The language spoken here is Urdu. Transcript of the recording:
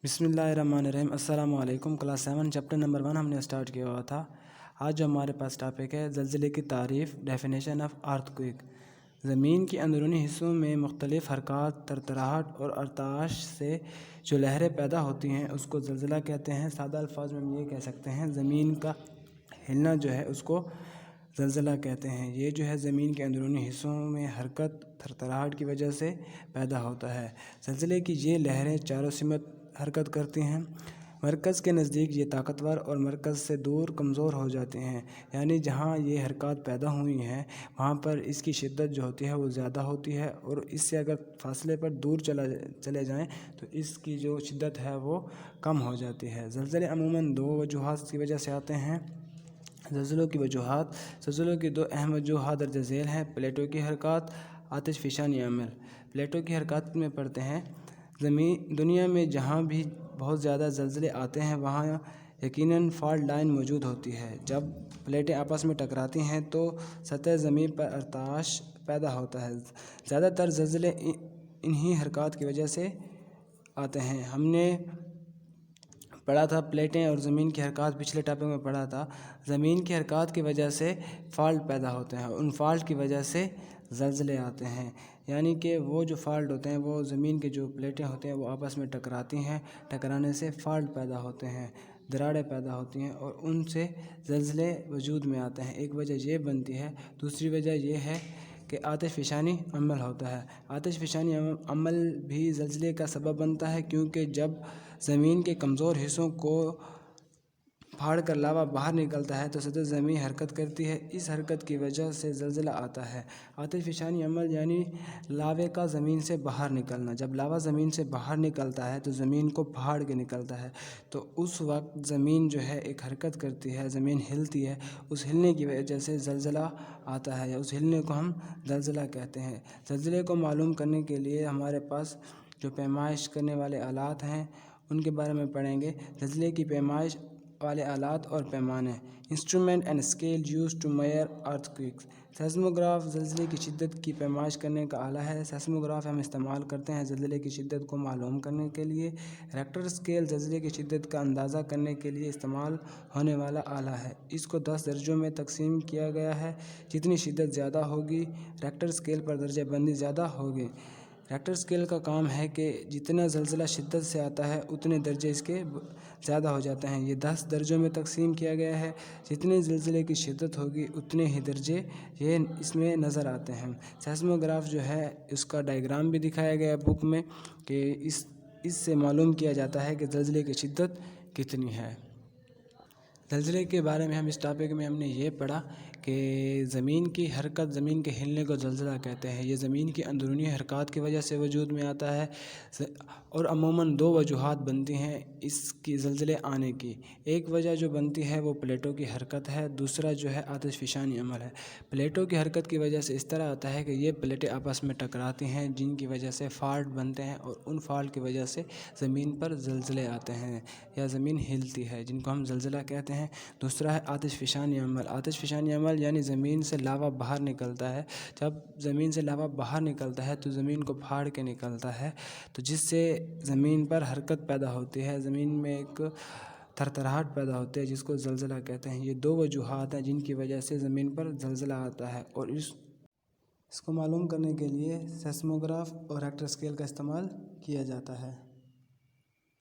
بسم اللہ الرحمن الرحیم۔ السلام علیکم۔ کلاس 7 چیپٹر نمبر 1 ہم نے اسٹارٹ کیا ہوا تھا۔ آج جو ہمارے پاس ٹاپک ہے زلزلے کی تعریف، ڈیفینیشن آف ارتھ کویک۔ زمین کے اندرونی حصوں میں مختلف حرکات، ترتراہٹ اور ارتعاش سے جو لہریں پیدا ہوتی ہیں اس کو زلزلہ کہتے ہیں۔ سادہ الفاظ میں ہم یہ کہہ سکتے ہیں زمین کا ہلنا جو ہے اس کو زلزلہ کہتے ہیں۔ یہ جو ہے زمین کے اندرونی حصوں میں حرکت، تھرتھراہٹ کی وجہ سے پیدا ہوتا ہے۔ زلزلے کی یہ لہریں چاروں سمت حرکت کرتی ہیں۔ مرکز کے نزدیک یہ طاقتور اور مرکز سے دور کمزور ہو جاتی ہیں، یعنی جہاں یہ حرکات پیدا ہوئی ہیں وہاں پر اس کی شدت جو ہوتی ہے وہ زیادہ ہوتی ہے، اور اس سے اگر فاصلے پر دور چلے جائیں تو اس کی جو شدت ہے وہ کم ہو جاتی ہے۔ زلزلے عموماً دو وجوہات کی وجہ سے آتے ہیں۔ زلزلوں کی دو اہم وجوہات درج ذیل ہیں: پلیٹوں کی حرکات، آتش فشانی عمل۔ پلیٹوں کی حرکات میں پڑھتے ہیں دنیا میں جہاں بھی بہت زیادہ زلزلے آتے ہیں وہاں یقیناً فالٹ لائن موجود ہوتی ہے۔ جب پلیٹیں آپس میں ٹکراتی ہیں تو سطح زمین پر ارتعاش پیدا ہوتا ہے۔ زیادہ تر زلزلے انہی حرکات کی وجہ سے آتے ہیں۔ ہم نے پڑھا تھا پلیٹیں اور زمین کی حرکات، پچھلے ٹاپک میں پڑھا تھا زمین کی حرکات کی وجہ سے فالٹ پیدا ہوتے ہیں، ان فالٹ کی وجہ سے زلزلے آتے ہیں۔ یعنی کہ وہ جو فالٹ ہوتے ہیں وہ زمین کے جو پلیٹیں ہوتے ہیں وہ آپس میں ٹکراتی ہیں، ٹکرانے سے فالٹ پیدا ہوتے ہیں، دراڑیں پیدا ہوتی ہیں اور ان سے زلزلے وجود میں آتے ہیں۔ ایک وجہ یہ بنتی ہے، دوسری وجہ یہ ہے کہ آتش فشانی عمل ہوتا ہے۔ آتش فشانی عمل بھی زلزلے کا سبب بنتا ہے، کیونکہ جب زمین کے کمزور حصوں کو پھاڑ کر لاوا باہر نکلتا ہے تو سطح زمین حرکت کرتی ہے، اس حرکت کی وجہ سے زلزلہ آتا ہے۔ آتش فشانی عمل یعنی لاوے کا زمین سے باہر نکلنا۔ جب لاوا زمین سے باہر نکلتا ہے تو زمین کو پھاڑ کے نکلتا ہے، تو اس وقت زمین جو ہے ایک حرکت کرتی ہے، زمین ہلتی ہے، اس ہلنے کی وجہ سے زلزلہ آتا ہے، یا اس ہلنے کو ہم زلزلہ کہتے ہیں۔ زلزلے کو معلوم کرنے کے لیے ہمارے پاس جو پیمائش کرنے والے آلات ہیں ان کے بارے میں پڑھیں گے۔ زلزلے کی پیمائش والے آلات اور پیمانے: instrument and scale used to measure earthquakes. Seismograph زلزلے کی شدت کی پیمائش کرنے کا آلہ ہے۔ سیسموگراف ہم استعمال کرتے ہیں زلزلے کی شدت کو معلوم کرنے کے لیے۔ ریکٹر اسکیل زلزلے کی شدت کا اندازہ کرنے کے لیے استعمال ہونے والا آلہ ہے۔ اس کو 10 درجوں میں تقسیم کیا گیا ہے۔ جتنی شدت زیادہ ہوگی ریکٹر اسکیل پر درجہ بندی زیادہ ہوگی۔ ریکٹر اسکیل کا کام ہے کہ جتنا زلزلہ شدت سے آتا ہے اتنے درجے اس کے زیادہ ہو جاتے ہیں۔ یہ 10 درجوں میں تقسیم کیا گیا ہے۔ جتنے زلزلے کی شدت ہوگی اتنے ہی درجے یہ اس میں نظر آتے ہیں۔ سیسموگراف جو ہے اس کا ڈائیگرام بھی دکھایا گیا بک میں کہ اس سے معلوم کیا جاتا ہے کہ زلزلے کی شدت کتنی ہے۔ زلزلے کے بارے میں اس ٹاپک میں ہم نے یہ پڑھا کہ زمین کی حرکت، زمین کے ہلنے کو زلزلہ کہتے ہیں۔ یہ زمین کی اندرونی حرکات کی وجہ سے وجود میں آتا ہے، اور عموماً دو وجوہات بنتی ہیں اس کی زلزلے آنے کی۔ ایک وجہ جو بنتی ہے وہ پلیٹوں کی حرکت ہے، دوسرا جو ہے آتش فشانی عمل ہے۔ پلیٹوں کی حرکت کی وجہ سے اس طرح آتا ہے کہ یہ پلیٹیں آپس میں ٹکراتی ہیں جن کی وجہ سے فالٹ بنتے ہیں، اور ان فالٹ کی وجہ سے زمین پر زلزلے آتے ہیں یا زمین ہلتی ہے، جن کو ہم زلزلہ کہتے ہیں۔ دوسرا ہے آتش فشانی عمل۔ آتش فشانی عمل یعنی زمین سے لاوا باہر نکلتا ہے۔ جب زمین سے لاوا باہر نکلتا ہے تو زمین کو پھاڑ کے نکلتا ہے، تو جس سے زمین پر حرکت پیدا ہوتی ہے، زمین میں ایک تھرتھراہٹ پیدا ہوتی ہے جس کو زلزلہ کہتے ہیں۔ یہ دو وجوہات ہیں جن کی وجہ سے زمین پر زلزلہ آتا ہے، اور اس کو معلوم کرنے کے لیے سیسموگراف اور ریکٹر اسکیل کا استعمال کیا جاتا ہے۔